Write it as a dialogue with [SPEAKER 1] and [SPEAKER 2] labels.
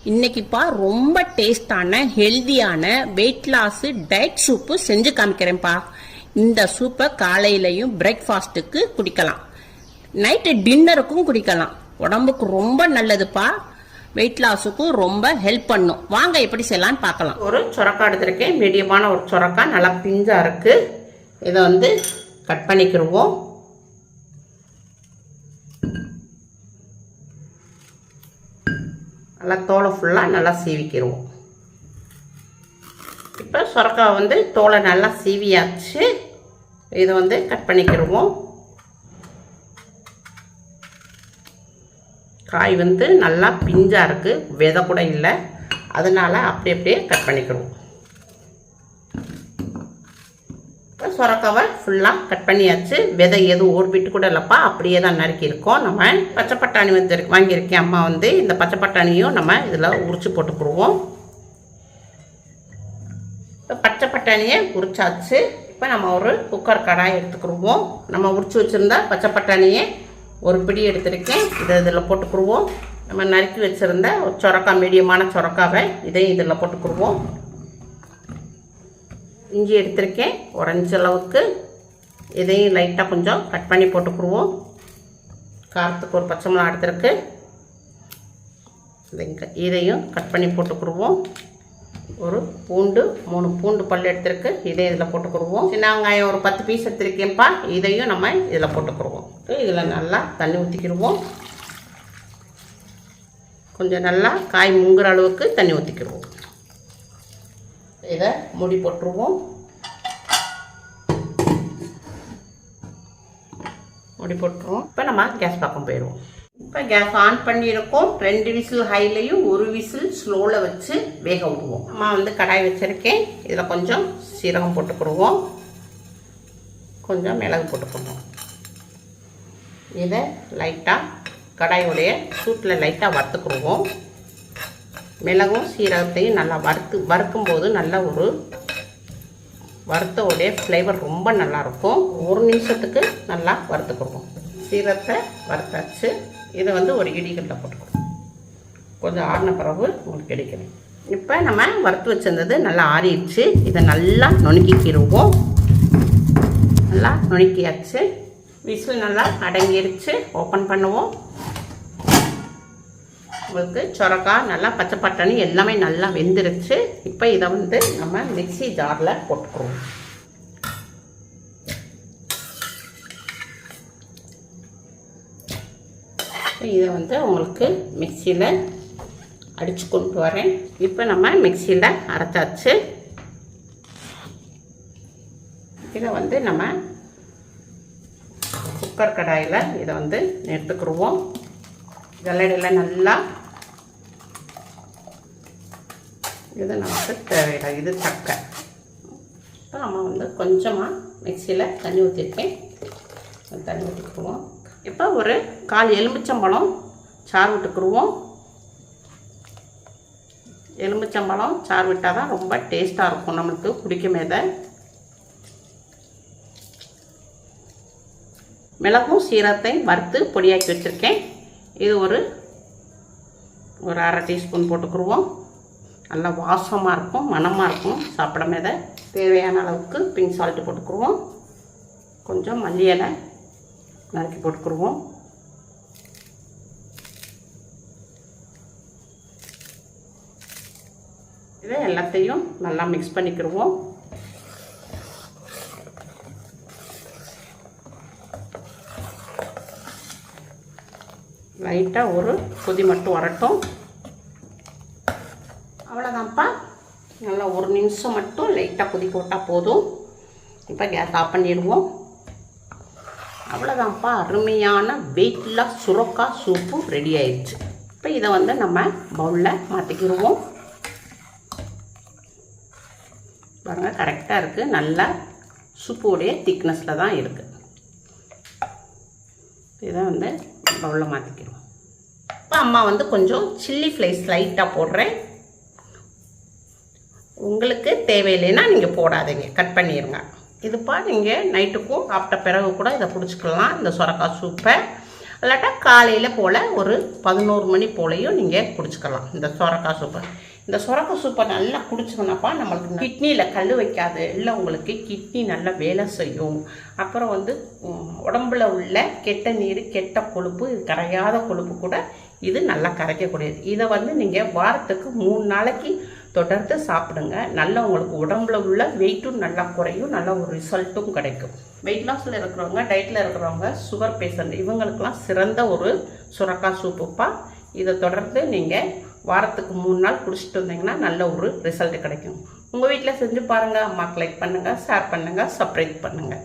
[SPEAKER 1] இன்னைக்குப்பா ரொம்ப டேஸ்டான ஹெல்தியான வெயிட் லாஸ் டயட் சூப்பு செஞ்சு காமிக்கிறேன்ப்பா. இந்த சூப்பை காலையிலையும் பிரேக்ஃபாஸ்ட்டுக்கு குடிக்கலாம், நைட்டு டின்னருக்கும் குடிக்கலாம். உடம்புக்கு ரொம்ப நல்லதுப்பா, வெயிட் லாஸுக்கும் ரொம்ப ஹெல்ப் பண்ணும். வாங்க எப்படி செய்யலான்னு பார்க்கலாம். ஒரு சொரக்காய் எடுத்திருக்கேன், மீடியமான ஒரு சொரக்காய், நல்லா பிஞ்சா இருக்கு. இதை கட் பண்ணிக்கிடுவோம். நல்லா தோலை ஃபுல்லாக நல்லா சீவிக்கிடுவோம். இப்போ சொரக்காய் தோலை நல்லா சீவியாச்சு. இதை கட் பண்ணிக்கிடுவோம். காய் நல்லா பிஞ்சாக இருக்குது, விதை கூட இல்லை, அதனால் அப்படியே கட் பண்ணிக்கிடுவோம். இப்போ சொரக்காவை ஃபுல்லாக கட் பண்ணியாச்சு. விதை எதுவும் ஓர்பிட்டு கூட இல்லைப்பா, அப்படியே தான் நறுக்கி இருக்கோம். நம்ம பச்சை பட்டாணி வாங்கியிருக்கேன். அம்மா இந்த பச்சை பட்டாணியும் நம்ம இதில் உரிச்சு போட்டுக்கிடுவோம். இப்போ பச்சை பட்டாணியை உரிச்சாச்சு. இப்போ நம்ம ஒரு குக்கர் கடாய் எடுத்துக்கிடுவோம். நம்ம உரிச்சு வச்சுருந்தா பச்சை பட்டாணியை ஒரு பிடி எடுத்துருக்கேன், இதை இதில் போட்டுக்கிடுவோம். நம்ம நறுக்கி வச்சுருந்த ஒரு சொரக்காய், மீடியமான சொரக்காவை இதையும் இதில் போட்டுக்கிடுவோம். இஞ்சி எடுத்திருக்கேன் ஒரு 5 அளவுக்கு, இதையும் லைட்டாக கொஞ்சம் கட் பண்ணி போட்டுக்கிடுவோம். காரத்துக்கு ஒரு பச்சை மிளகா எடுத்திருக்கு, இதையும் கட் பண்ணி போட்டுக்கிடுவோம். ஒரு பூண்டு, 3 பூண்டு பல் எடுத்திருக்கு, இதையும் இதில் போட்டுக்கிடுவோம். சின்ன வெங்காயம் ஒரு 10 பீஸ் எடுத்திருக்கேன்ப்பா, இதையும் நம்ம இதில் போட்டுக்கிடுவோம். இதில் நல்லா தண்ணி ஊற்றிக்கிடுவோம். கொஞ்சம் நல்லா காய் முங்குற அளவுக்கு தண்ணி ஊற்றிக்கிடுவோம். இதை மூடி போட்டுருவோம். மூடி போட்டுருவோம். இப்போ நம்ம கேஸ் பக்கம் போயிடுவோம். இப்போ கேஸ் ஆன் பண்ணியிருக்கோம். 2 விசில் ஹைலையும் 1 விசில் ஸ்லோவில் வச்சு வேக விடுவோம். நம்ம கடாய் வச்சுருக்கேன், இதில் கொஞ்சம் சீரகம் போட்டுக்கிடுவோம், கொஞ்சம் மிளகு போட்டுக்கிடுவோம். இதை லைட்டாக கடாயோடைய சூட்டில் லைட்டாக வறுத்துக்கிடுவோம். மிளகும் சீரகத்தையும் நல்லா வறுக்கும்போது நல்ல ஒரு வறுத்தோடைய ஃப்ளேவர் ரொம்ப நல்லாயிருக்கும். 1 நிமிஷத்துக்கு நல்லா வறுத்துக்கிடுவோம். சீரகத்தை வறுத்தாச்சு. இதை ஒரு இடிகளில் போட்டுக்கணும். கொஞ்சம் ஆறின பிறகு உங்களுக்கு கிடைக்கணும். இப்போ நம்ம வறுத்து வச்சிருந்தது நல்லா ஆறிடுச்சு. இதை நல்லா நுணுக்கிக்கிடுவோம். நல்லா நுணுக்கியாச்சு. விசில் நல்லா அடங்கிடுச்சு. ஓப்பன் பண்ணுவோம். உங்களுக்கு சொரக்காய் நல்லா பச்சை பட்டாணி எல்லாமே நல்லா வெந்துருச்சு. இப்போ இதை நம்ம மிக்ஸி ஜாரில் போட்டுக்குவோம். இதை உங்களுக்கு மிக்சியில் அடித்து கொண்டு வரேன். இப்போ நம்ம மிக்சியில் அரைச்சாச்சு. இதை நம்ம குக்கர் கடாயில் இதை எடுத்துக்கிடுவோம். ஜல்லடையில் நல்லா இது நமக்கு தேவையில்லை, இது சக்கை. இப்போ நம்ம கொஞ்சமாக மிக்சியில் தண்ணி ஊற்றிருக்கேன், தண்ணி ஊற்றிக்குவோம். இப்போ ஒரு 1/4 எலுமிச்சம்பழம் சாறு விட்டுக்குருவோம். எலுமிச்சம்பழம் சாறு விட்டால் தான் ரொம்ப டேஸ்ட்டாக இருக்கும் நம்மளுக்கு குடிக்கும். இதை மிளகும் சீரகத்தையும் வறுத்து பொடியாக்கி வச்சுருக்கேன். இது ஒரு 1/2 டீஸ்பூன் போட்டுக்குருவோம். நல்லா வாசமாக இருக்கும், மணமாக இருக்கும் சாப்பிடும். இதை தேவையான அளவுக்கு பிங்க் சால்ட்டு போட்டுக்குருவோம். கொஞ்சம் மல்லி இலை நறுக்கி போட்டுக்குருவோம். இதை எல்லாத்தையும் நல்லா மிக்ஸ் பண்ணிக்கிடுவோம். லைட்டாக ஒரு கொதி மட்டும் வரட்டும். அவ்வளோதான்ப்பா. நல்லா 1 நிமிஷம் மட்டும் லைட்டாக கொதி போட்டால் போதும். இப்போ கேஸ் ஆஃப் பண்ணிடுவோம். அவ்வளோதான்ப்பா, அருமையான வெயிட் லாஸ் சுரக்காய் சூப்பு ரெடி ஆயிடுச்சு. இப்போ இதை நம்ம பவுலில் மாற்றிக்கிடுவோம். பாருங்கள், கரெக்டாக இருக்குது. நல்லா சூப்புடைய திக்னஸில் தான் இருக்குது. இதை பவுலில் மாற்றிக்கிறோம். இப்போ அம்மா கொஞ்சம் சில்லி ஃப்ளேக்ஸ் லைட்டாக போடுறேன். உங்களுக்கு தேவையில்லைன்னா நீங்கள் போடாதீங்க, கட் பண்ணிடுங்க. இதுப்பா நீங்கள் நைட்டுக்கும் சாப்பிட்ட பிறகு கூட இதை பிடிச்சிக்கலாம், இந்த சுரக்காய் சூப்பை. இல்லாட்டா காலையில் போல் ஒரு 11 மணி போலையும் நீங்கள் குடிச்சுக்கலாம் இந்த சொரக்காய் சூப்பை. இந்த சொரக்காய் சூப்பை நல்லா குடிச்சோம்னாப்பா நம்மளுக்கு கிட்னியில் கல் வைக்காது, இல்லை உங்களுக்கு கிட்னி நல்லா வேலை செய்யும். அப்புறம் வந்து உடம்புல உள்ள கெட்ட நீர், கெட்ட கொழுப்பு, இது கரையாத கொழுப்பு கூட இது நல்லா கரைக்கக்கூடியது. இதை வந்து நீங்கள் வாரத்துக்கு 3 நாளைக்கு தொடர்ந்து சாப்பிடுங்க. நல்லா உங்களுக்கு உடம்புல உள்ள வெயிட்டும் நல்லா குறையும், நல்ல ஒரு ரிசல்ட்டும் கிடைக்கும். வெயிட் லாஸில் இருக்கிறவங்க, டயட்டில் இருக்கிறவங்க, சுகர் பேஷண்ட் இவங்களுக்கெல்லாம் சிறந்த ஒரு சுரக்காய் சூப்புப்பா. இதை தொடர்ந்து நீங்கள் வாரத்துக்கு 3 நாள் குடிச்சிட்டு வந்தீங்கன்னா நல்ல ஒரு ரிசல்ட் கிடைக்கும். உங்கள் வீட்டில் செஞ்சு பாருங்கள். அம்மாக்கு லைக் பண்ணுங்கள், ஷேர் பண்ணுங்கள், சப்ஸ்கிரைப் பண்ணுங்கள்.